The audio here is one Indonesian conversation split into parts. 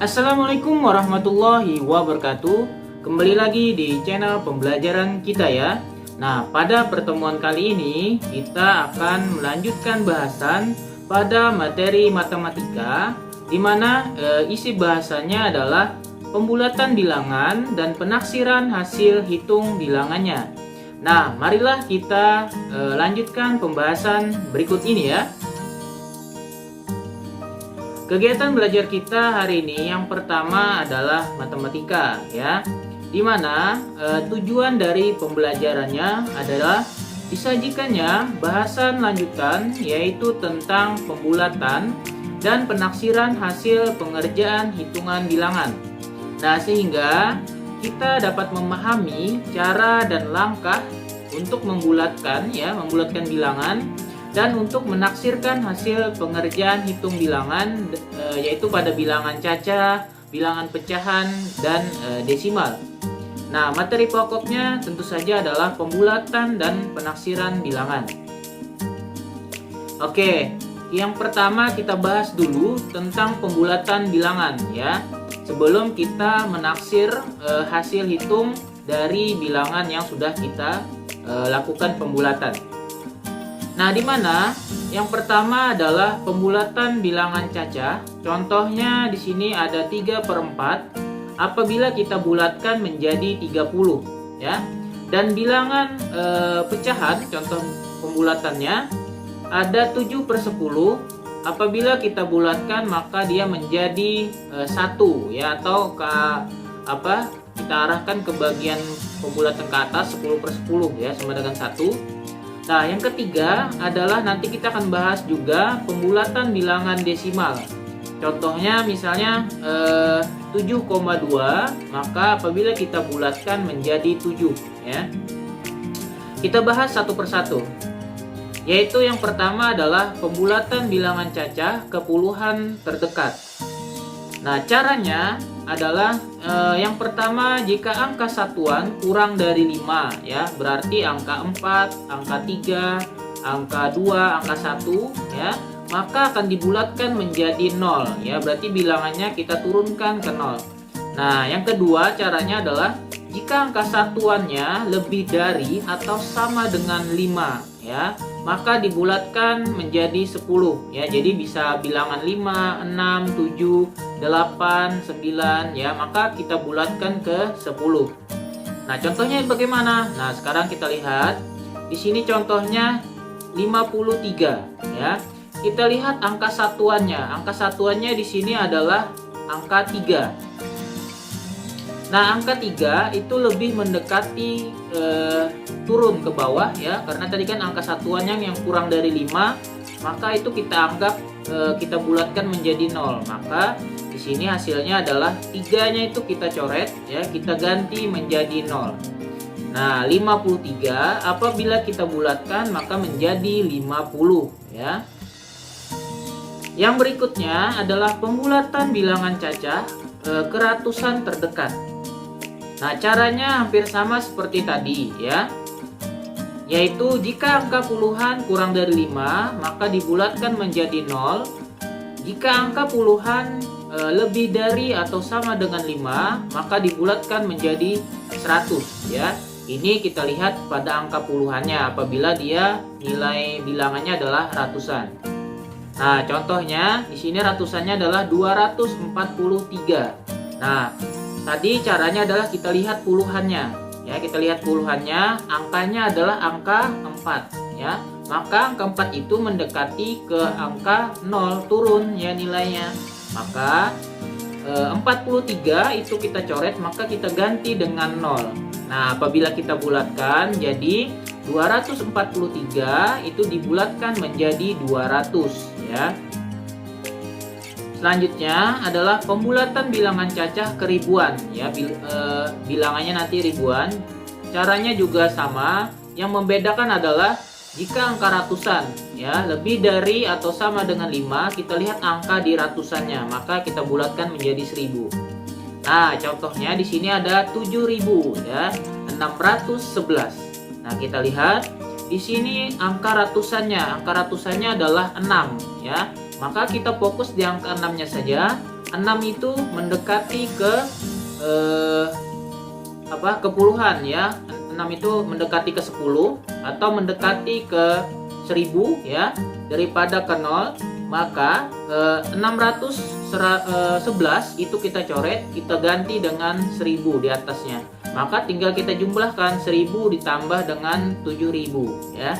Assalamualaikum warahmatullahi wabarakatuh. Kembali lagi di channel pembelajaran kita ya. Nah, pada pertemuan kali ini kita akan melanjutkan bahasan pada materi matematika, di mana isi bahasanya adalah pembulatan bilangan dan penaksiran hasil hitung bilangannya. Nah, marilah kita lanjutkan pembahasan berikut ini ya. Kegiatan belajar kita hari ini yang pertama adalah matematika ya, dimana tujuan dari pembelajarannya adalah disajikannya bahasan lanjutan yaitu tentang pembulatan dan penaksiran hasil pengerjaan hitungan bilangan. Nah, sehingga kita dapat memahami cara dan langkah untuk membulatkan bilangan dan untuk menaksirkan hasil pengerjaan hitung bilangan yaitu pada bilangan cacah, bilangan pecahan, dan desimal. Nah, materi pokoknya tentu saja adalah pembulatan dan penaksiran bilangan. Oke, yang pertama kita bahas dulu tentang pembulatan bilangan ya, sebelum kita menaksir hasil hitung dari bilangan yang sudah kita lakukan pembulatan. Nah, di mana yang pertama adalah pembulatan bilangan cacah. Contohnya di sini ada 3/4 apabila kita bulatkan menjadi 30 ya. Dan bilangan pecahan, contoh pembulatannya ada 7/10 apabila kita bulatkan maka dia menjadi 1 ya, atau kita arahkan ke bagian pembulatan ke atas 10/10 ya, sama dengan 1. Nah, yang ketiga adalah nanti kita akan bahas juga pembulatan bilangan desimal. Contohnya misalnya 7,2, maka apabila kita bulatkan menjadi 7 ya. Kita bahas satu persatu. Yaitu yang pertama adalah pembulatan bilangan cacah ke puluhan terdekat. Nah, caranya adalah yang pertama, jika angka satuan kurang dari 5 ya, berarti angka 4, angka 3, angka 2, angka 1 ya, maka akan dibulatkan menjadi 0 ya, berarti bilangannya kita turunkan ke 0. Nah, yang kedua caranya adalah jika angka satuannya lebih dari atau sama dengan 5 ya, maka dibulatkan menjadi 10 ya. Jadi bisa bilangan 5, 6, 7, 8, 9 ya, maka kita bulatkan ke 10. Nah, contohnya bagaimana? Nah, sekarang kita lihat di sini contohnya 53 ya. Kita lihat angka satuannya. Angka satuannya di sini adalah angka 3. Nah, angka 3 itu lebih mendekati turun ke bawah ya, karena tadi kan angka satuannya yang kurang dari 5, maka itu kita anggap kita bulatkan menjadi 0. Maka di sini hasilnya adalah 3-nya itu kita coret ya, kita ganti menjadi 0. Nah, 53 apabila kita bulatkan maka menjadi 50 ya. Yang berikutnya adalah pembulatan bilangan cacah ke ratusan terdekat. Nah, caranya hampir sama seperti tadi ya, yaitu jika angka puluhan kurang dari 5 maka dibulatkan menjadi 0. Jika angka puluhan lebih dari atau sama dengan 5 maka dibulatkan menjadi 100 ya. Ini kita lihat pada angka puluhannya apabila dia nilai bilangannya adalah ratusan. Nah, contohnya di sini ratusannya adalah 243. Nah, tadi caranya adalah kita lihat puluhannya ya, kita lihat puluhannya, angkanya adalah angka 4 ya. Maka angka 4 itu mendekati ke angka 0, turun ya nilainya. Maka 43 itu kita coret, maka kita ganti dengan 0. Nah, apabila kita bulatkan jadi 243 itu dibulatkan menjadi 200 ya. Selanjutnya adalah pembulatan bilangan cacah ke ribuan ya, bilangannya nanti ribuan. Caranya juga sama, yang membedakan adalah jika angka ratusan ya lebih dari atau sama dengan 5, kita lihat angka di ratusannya, maka kita bulatkan menjadi 1000. Nah, contohnya di sini ada 7000 ya, 611. Nah, kita lihat di sini angka ratusannya adalah 6 ya. Maka kita fokus di angka 6-nya saja. 6 itu mendekati ke ke puluhan ya. 6 itu mendekati ke 10 atau mendekati ke 1000 ya, daripada ke 0, maka 611 itu kita coret, kita ganti dengan 1000 di atasnya. Maka tinggal kita jumlahkan 1000 ditambah dengan 7000 ya.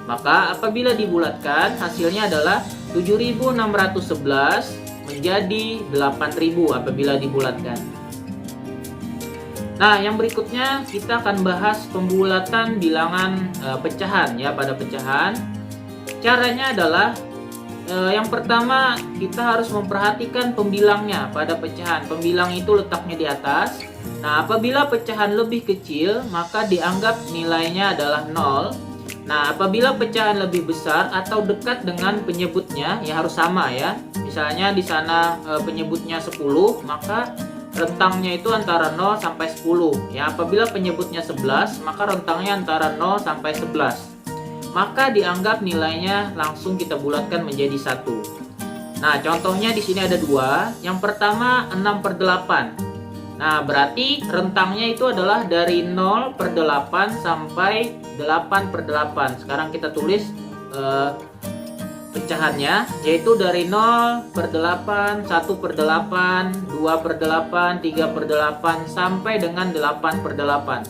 Maka apabila dibulatkan hasilnya adalah 7611 menjadi 8000 apabila dibulatkan. Nah, yang berikutnya kita akan bahas pembulatan bilangan pecahan ya. Pada pecahan caranya adalah yang pertama kita harus memperhatikan pembilangnya pada pecahan. Pembilang itu letaknya di atas. Nah, apabila pecahan lebih kecil maka dianggap nilainya adalah 0. Nah, apabila pecahan lebih besar atau dekat dengan penyebutnya ya harus sama ya. Misalnya di sana penyebutnya 10, maka rentangnya itu antara 0 sampai 10 ya. Apabila penyebutnya 11, maka rentangnya antara 0 sampai 11. Maka dianggap nilainya langsung kita bulatkan menjadi 1. Nah, contohnya di sini ada 2. Yang pertama 6/8. Nah, berarti rentangnya itu adalah dari 0/8 sampai 8/8. Sekarang kita tulis pecahannya, yaitu dari 0/8, 1/8, 2/8, 3/8 sampai dengan 8/8.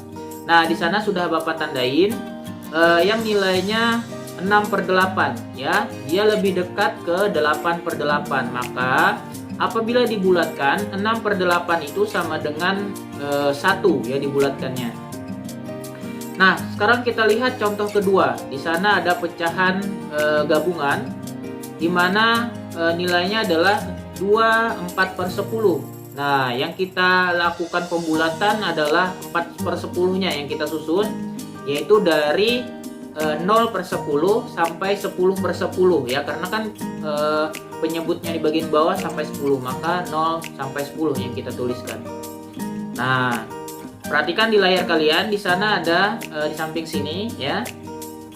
Nah, di sana sudah Bapak tandain yang nilainya 6/8 ya. Dia lebih dekat ke 8/8. Maka apabila dibulatkan 6/8 itu sama dengan 1 ya dibulatkannya. Nah, sekarang kita lihat contoh kedua. Di sana ada pecahan gabungan di mana nilainya adalah 24/10. Nah, yang kita lakukan pembulatan adalah 4/10-nya yang kita susun, yaitu dari 0/10 sampai 10/10 ya, karena kan penyebutnya di bagian bawah sampai 10, maka 0 sampai 10 yang kita tuliskan. Nah, perhatikan di layar kalian, di sana ada di samping sini ya,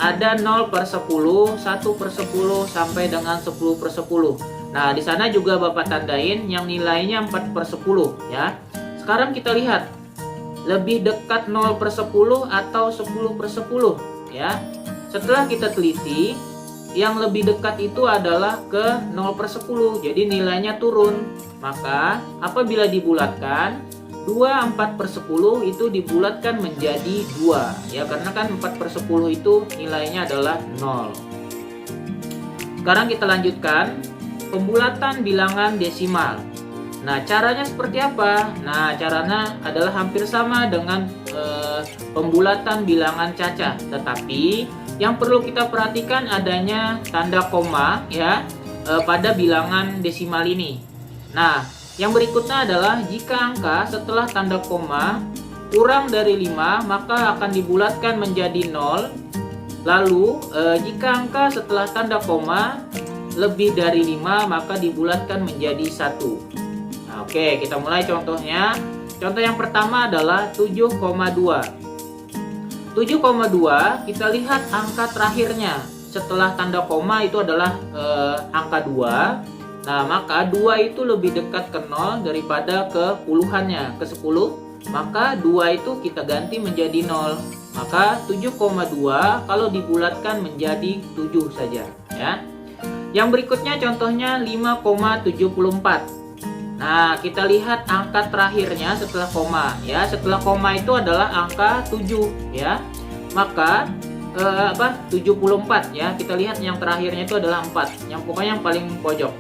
ada 0/10, 1/10 sampai dengan 10/10. Nah, di sana juga Bapak tandain yang nilainya 4/10 ya. Sekarang kita lihat lebih dekat 0/10 atau 10/10 ya. Setelah kita teliti, yang lebih dekat itu adalah ke 0/10, jadi nilainya turun. Maka apabila dibulatkan 4/10 itu dibulatkan menjadi 2 ya, karena kan 4/10 itu nilainya adalah 0. Sekarang kita lanjutkan pembulatan bilangan desimal. Nah, caranya seperti apa? Nah, caranya adalah hampir sama dengan pembulatan bilangan cacah, tetapi yang perlu kita perhatikan adanya tanda koma ya pada bilangan desimal ini. Nah, yang berikutnya adalah jika angka setelah tanda koma kurang dari 5 maka akan dibulatkan menjadi 0. Lalu jika angka setelah tanda koma lebih dari 5 maka dibulatkan menjadi 1. Nah, oke, kita mulai contohnya. Contoh yang pertama adalah 7,2. 7,2 kita lihat angka terakhirnya setelah tanda koma itu adalah angka 2. Nah, maka 2 itu lebih dekat ke 0 daripada ke puluhannya, ke 10. Maka 2 itu kita ganti menjadi 0. Maka 7,2 kalau dibulatkan menjadi 7 saja ya. Yang berikutnya contohnya 5,74. Nah, kita lihat angka terakhirnya setelah koma ya. Setelah koma itu adalah angka 7 ya. Maka 74 ya. Kita lihat yang terakhirnya itu adalah 4. Yang pokoknya yang paling pojok.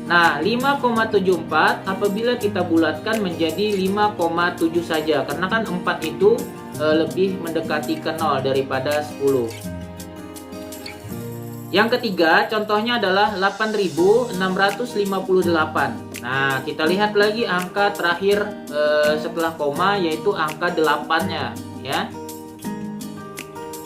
Nah, 5,74 apabila kita bulatkan menjadi 5,7 saja, karena kan 4 itu lebih mendekati ke 0 daripada 10. Yang ketiga contohnya adalah 8.658. Nah, kita lihat lagi angka terakhir setelah koma, yaitu angka 8-nya ya.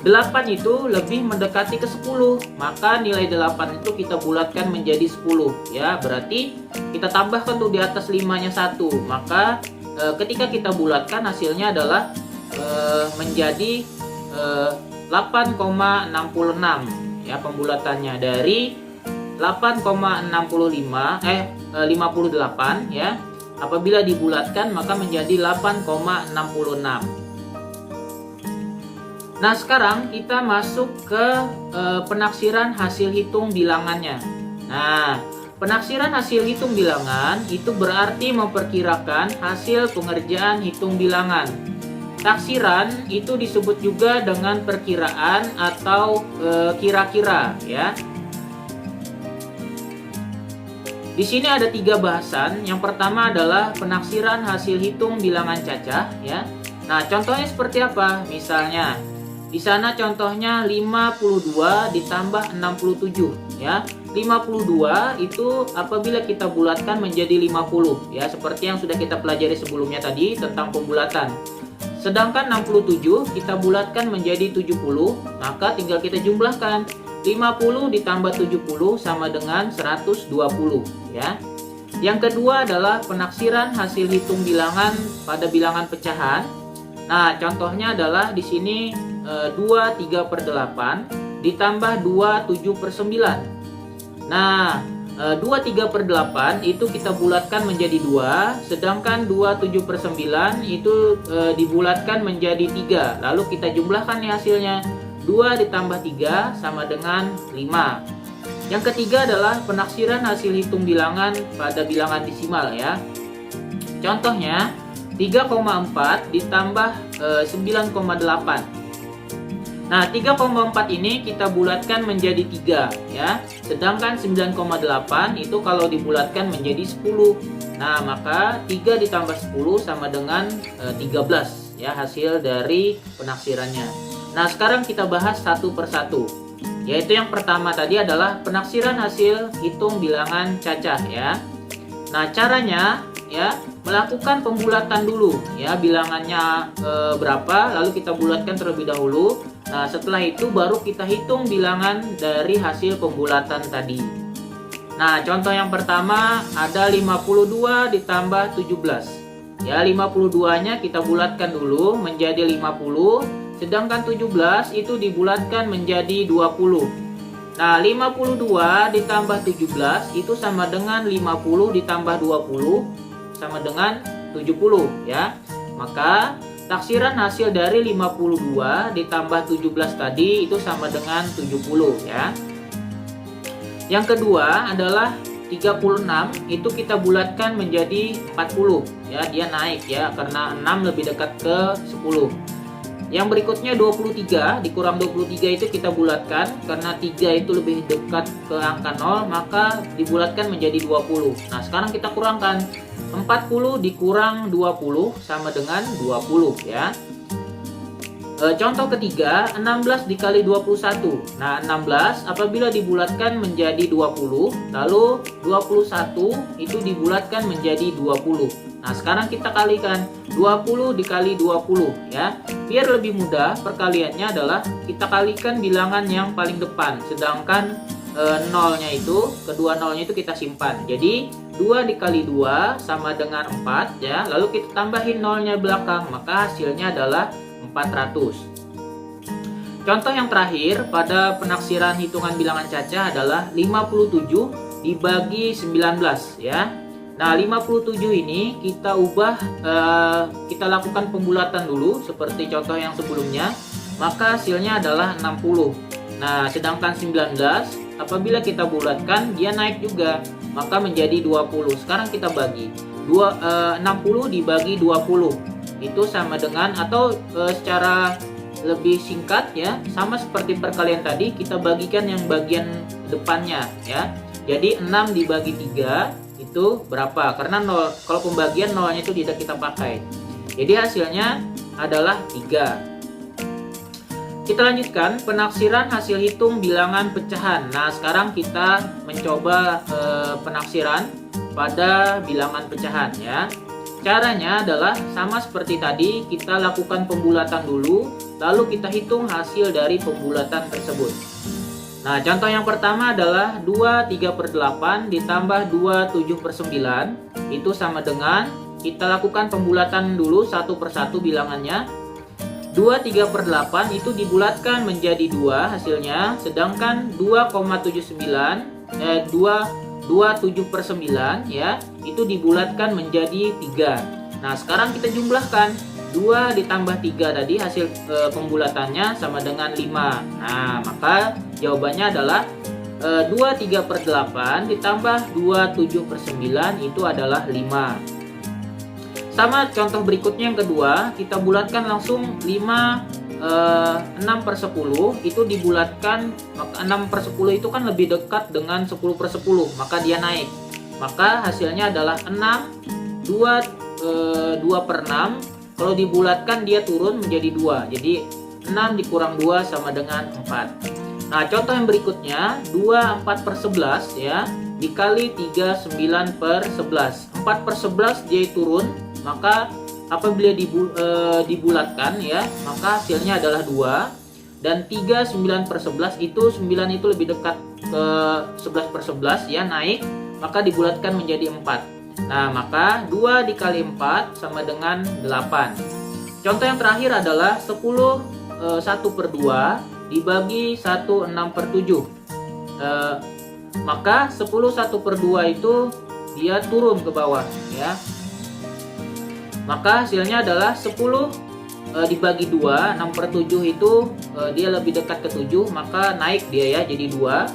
8 itu lebih mendekati ke 10, maka nilai 8 itu kita bulatkan menjadi 10 ya. Berarti kita tambahkan tuh di atas 5-nya 1. Maka ketika kita bulatkan hasilnya adalah menjadi 8,66 ya pembulatannya dari 58 ya. Apabila dibulatkan maka menjadi 8,66. Nah, sekarang kita masuk ke penaksiran hasil hitung bilangannya. Nah, penaksiran hasil hitung bilangan itu berarti memperkirakan hasil pengerjaan hitung bilangan. Taksiran itu disebut juga dengan perkiraan atau kira-kira ya. Di sini ada 3 bahasan. Yang pertama adalah penaksiran hasil hitung bilangan cacah ya. Nah, contohnya seperti apa? Misalnya di sana contohnya 52 ditambah 67 ya. 52 itu apabila kita bulatkan menjadi 50 ya, seperti yang sudah kita pelajari sebelumnya tadi tentang pembulatan. Sedangkan 67 kita bulatkan menjadi 70, maka tinggal kita jumlahkan. 50 ditambah 70 sama dengan 120 ya. Yang kedua adalah penaksiran hasil hitung bilangan pada bilangan pecahan. Nah, contohnya adalah di sini 23/8 ditambah 27/9. Nah, 23/8 itu kita bulatkan menjadi 2, sedangkan 27/9 itu dibulatkan menjadi 3. Lalu kita jumlahkan nih hasilnya. 2 ditambah 3 sama dengan 5. Yang ketiga adalah penaksiran hasil hitung bilangan pada bilangan desimal ya. Contohnya 3,4 ditambah 9,8. Nah, 3,4 ini kita bulatkan menjadi 3 ya. Sedangkan 9,8 itu kalau dibulatkan menjadi 10. Nah, maka 3 ditambah 10 sama dengan 13 ya hasil dari penaksirannya. Nah, sekarang kita bahas satu persatu. Yaitu yang pertama tadi adalah penaksiran hasil hitung bilangan cacah ya. Nah, caranya ya melakukan pembulatan dulu ya, bilangannya berapa lalu kita bulatkan terlebih dahulu. Nah, setelah itu baru kita hitung bilangan dari hasil pembulatan tadi. Nah, contoh yang pertama ada 52 ditambah 17. Ya, 52-nya kita bulatkan dulu menjadi 50, sedangkan 17 itu dibulatkan menjadi 20. Nah, 52 ditambah 17 itu sama dengan 50 ditambah 20 sama dengan 70 ya. Maka taksiran hasil dari 52 ditambah 17 tadi itu sama dengan 70 ya. Yang kedua adalah 36 itu kita bulatkan menjadi 40 ya, dia naik ya karena 6 lebih dekat ke 10. Yang berikutnya 23 dikurang 23 itu kita bulatkan karena 3 itu lebih dekat ke angka 0, maka dibulatkan menjadi 20. Nah, sekarang kita kurangkan. 40 dikurang 20 sama dengan 20 ya. Contoh ketiga 16 dikali 21. Nah, 16 apabila dibulatkan menjadi 20, lalu 21 itu dibulatkan menjadi 20. Nah, sekarang kita kalikan 20 dikali 20 ya. Biar lebih mudah, perkaliannya adalah kita kalikan bilangan yang paling depan, sedangkan nolnya itu, kedua nolnya itu kita simpan. Jadi 2 dikali 2 sama dengan 4 ya. Lalu kita tambahin nolnya belakang, maka hasilnya adalah 400. Contoh yang terakhir pada penaksiran hitungan bilangan cacah adalah 57 dibagi 19 ya. Nah, 57 ini kita ubah, kita lakukan pembulatan dulu seperti contoh yang sebelumnya, maka hasilnya adalah 60. Nah, sedangkan 19 apabila kita bulatkan dia naik juga, maka menjadi 20. Sekarang kita bagi 60 dibagi 20 itu sama dengan, atau secara lebih singkat ya, sama seperti perkalian tadi, kita bagikan yang bagian depannya ya. Jadi 6 dibagi 3 itu berapa? Karena 0, kalau pembagian nolnya itu tidak kita pakai. Jadi hasilnya adalah 3. Kita lanjutkan penaksiran hasil hitung bilangan pecahan. Nah, sekarang kita mencoba penaksiran pada bilangan pecahan ya. Caranya adalah sama seperti tadi, kita lakukan pembulatan dulu, lalu kita hitung hasil dari pembulatan tersebut. Nah, contoh yang pertama adalah 23/8 ditambah 27/9 itu sama dengan, kita lakukan pembulatan dulu satu persatu bilangannya. 23/8 itu dibulatkan menjadi 2 hasilnya, sedangkan 2,79 2/7/9 ya, itu dibulatkan menjadi 3. Nah, sekarang kita jumlahkan 2 ditambah 3 tadi hasil pembulatannya sama dengan 5. Nah, maka jawabannya adalah 2/3/8 ditambah 2/7/9 itu adalah 5. Sama contoh berikutnya yang kedua, kita bulatkan langsung 6/10 itu dibulatkan, maka 6/10 itu kan lebih dekat dengan 10/10, maka dia naik. Maka hasilnya adalah 6, 2/6. Kalau dibulatkan dia turun menjadi 2. Jadi 6 dikurang 2 sama dengan 4. Nah, contoh yang berikutnya 24/11 ya, dikali 39/11. 4/11 dia turun, maka apabila dibulatkan ya, maka hasilnya adalah 2. Dan 39/11 itu 9 itu lebih dekat ke 11/11 ya, naik, maka dibulatkan menjadi 4. Nah, maka 2 dikali 4 sama dengan 8. Contoh yang terakhir adalah 10 1/2 dibagi 1 6/7. Maka 10 1/2 itu dia turun ke bawah ya. Maka hasilnya adalah 10 dibagi 2, 6/7 itu dia lebih dekat ke 7, maka naik dia ya jadi 2.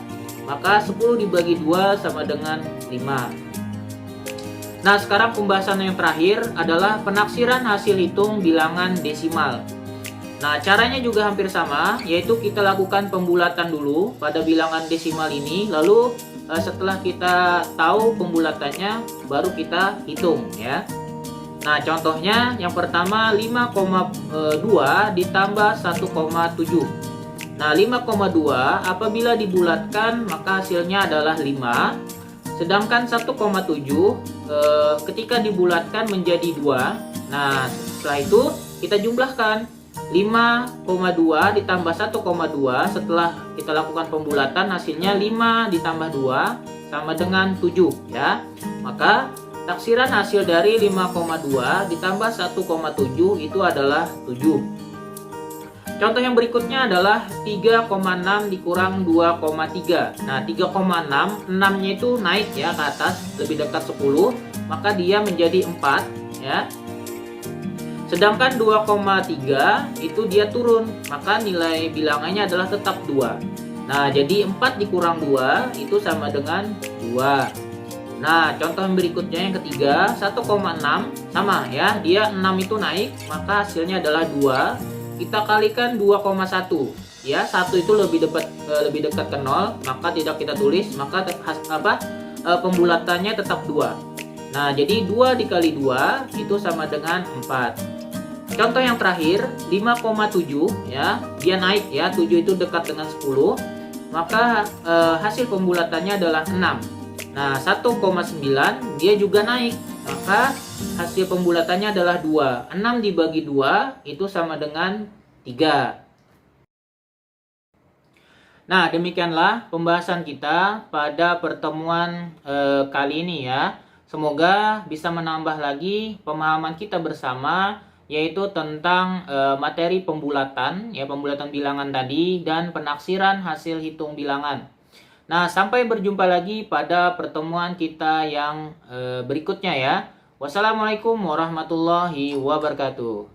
Maka 10 dibagi 2 sama dengan 5. Nah, sekarang pembahasan yang terakhir adalah penaksiran hasil hitung bilangan desimal. Nah, caranya juga hampir sama, yaitu kita lakukan pembulatan dulu pada bilangan desimal ini, lalu setelah kita tahu pembulatannya baru kita hitung ya. Nah, contohnya yang pertama 5,2 ditambah 1,7. Nah, 5,2 apabila dibulatkan maka hasilnya adalah 5. Sedangkan 1,7 ketika dibulatkan menjadi 2. Nah, setelah itu kita jumlahkan 5,2 ditambah 1,2. Setelah kita lakukan pembulatan hasilnya 5 ditambah 2 sama dengan 7 ya. Maka taksiran hasil dari 5,2 ditambah 1,7 itu adalah 7. Contoh yang berikutnya adalah 3,6 dikurang 2,3. Nah, 3,6, 6-nya itu naik ya ke atas, lebih dekat 10, maka dia menjadi 4 ya. Sedangkan 2,3 itu dia turun, maka nilai bilangannya adalah tetap 2. Nah, jadi 4 dikurang 2 itu sama dengan 2. Nah, contoh yang berikutnya yang ketiga 1,6 sama ya, dia 6 itu naik, maka hasilnya adalah 2. Kita kalikan 2,1 ya, 1 itu lebih dekat ke 0, maka tidak kita tulis, maka pembulatannya tetap 2. Nah, jadi 2 dikali 2 itu sama dengan 4. Contoh yang terakhir 5,7 ya, dia naik ya, 7 itu dekat dengan 10, maka hasil pembulatannya adalah 6. Nah, 1,9 dia juga naik, maka hasil pembulatannya adalah 2. 6 dibagi 2 itu sama dengan 3. Nah, demikianlah pembahasan kita pada pertemuan kali ini ya. Semoga bisa menambah lagi pemahaman kita bersama, yaitu tentang materi pembulatan ya, pembulatan bilangan tadi dan penaksiran hasil hitung bilangan. Nah, sampai berjumpa lagi pada pertemuan kita yang berikutnya ya. Wassalamualaikum warahmatullahi wabarakatuh.